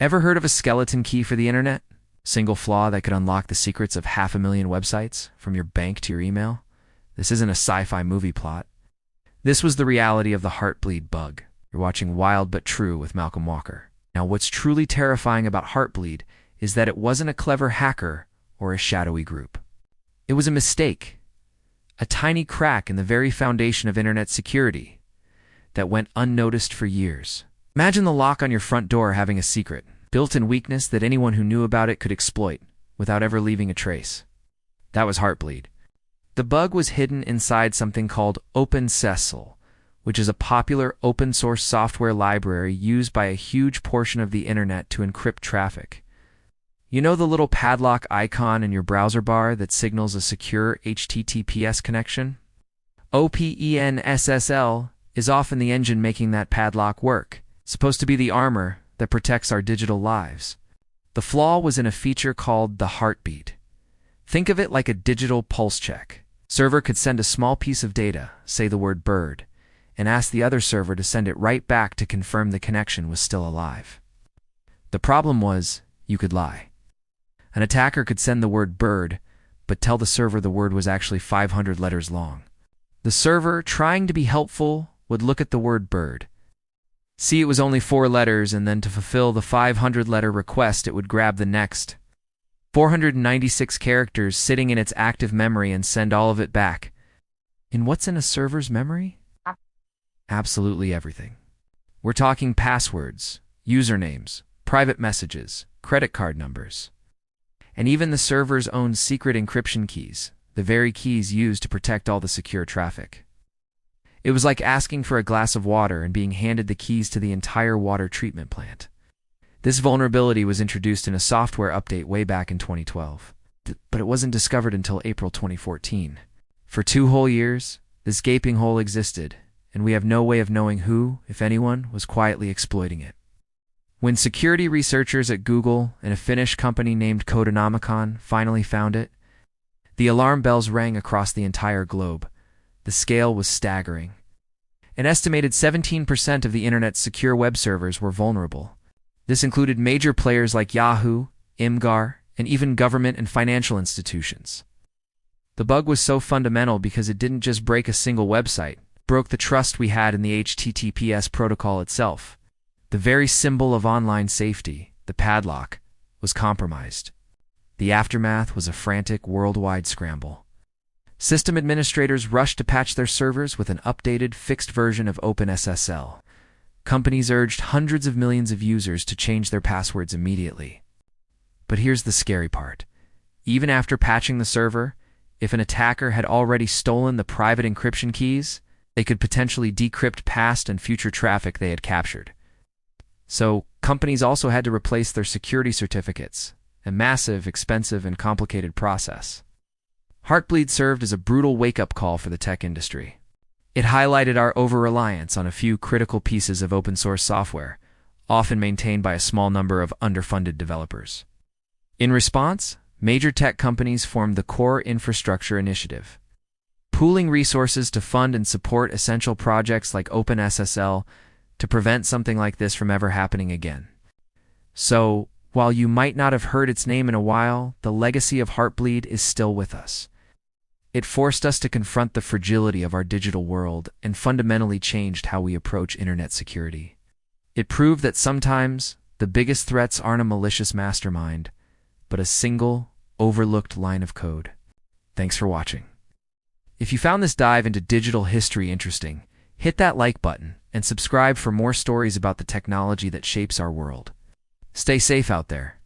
Ever heard of a skeleton key for the internet? Single flaw that could unlock the secrets of 500,000 websites, from your bank to your email? This isn't a sci-fi movie plot. This was the reality of the Heartbleed bug. You're watching Wild But True with Malcolm Walker. Now, what's truly terrifying about Heartbleed is that it wasn't a clever hacker or a shadowy group. It was a mistake, a tiny crack in the very foundation of internet security that went unnoticed for years. Imagine the lock on your front door having a secret, built-in weakness that anyone who knew about it could exploit without ever leaving a trace. That was Heartbleed. The bug was hidden inside something called OpenSSL, which is a popular open-source software library used by a huge portion of the internet to encrypt traffic. You know the little padlock icon in your browser bar that signals a secure HTTPS connection? OpenSSL is often the engine making that padlock work. It's supposed to be the armor that protects our digital lives. The flaw was in a feature called the heartbeat. Think of it like a digital pulse check. Server could send a small piece of data, say the word bird, and ask the other server to send it right back to confirm the connection was still alive. The problem was, you could lie. An attacker could send the word bird, but tell the server the word was actually 500 letters long. The server, trying to be helpful, would look at the word bird, see it was only 4 letters, and then to fulfill the 500-letter request, it would grab the next 496 characters sitting in its active memory and send all of it back. And what's in a server's memory? Absolutely everything. We're talking passwords, usernames, private messages, credit card numbers, and even the server's own secret encryption keys, the very keys used to protect all the secure traffic. It was like asking for a glass of water and being handed the keys to the entire water treatment plant. This vulnerability was introduced in a software update way back in 2012, but it wasn't discovered until April 2014. For 2 whole years, this gaping hole existed, and we have no way of knowing who, if anyone, was quietly exploiting it. When security researchers at Google and a Finnish company named Codenomicon finally found it, the alarm bells rang across the entire globe. The scale was staggering. An estimated 17% of the internet's secure web servers were vulnerable. This included major players like Yahoo, Imgur, and even government and financial institutions. The bug was so fundamental because it didn't just break a single website, it broke the trust we had in the HTTPS protocol itself. The very symbol of online safety, the padlock, was compromised. The aftermath was a frantic worldwide scramble. System administrators rushed to patch their servers with an updated, fixed version of OpenSSL. Companies urged hundreds of millions of users to change their passwords immediately. But here's the scary part. Even after patching the server, if an attacker had already stolen the private encryption keys, they could potentially decrypt past and future traffic they had captured. So, companies also had to replace their security certificates, a massive, expensive, and complicated process. Heartbleed served as a brutal wake-up call for the tech industry. It highlighted our over-reliance on a few critical pieces of open-source software, often maintained by a small number of underfunded developers. In response, major tech companies formed the Core Infrastructure Initiative, pooling resources to fund and support essential projects like OpenSSL to prevent something like this from ever happening again. So, while you might not have heard its name in a while, the legacy of Heartbleed is still with us. It forced us to confront the fragility of our digital world and fundamentally changed how we approach internet security. It proved that sometimes the biggest threats aren't a malicious mastermind, but a single, overlooked line of code. Thanks for watching. If you found this dive into digital history interesting, hit that like button and subscribe for more stories about the technology that shapes our world. Stay safe out there.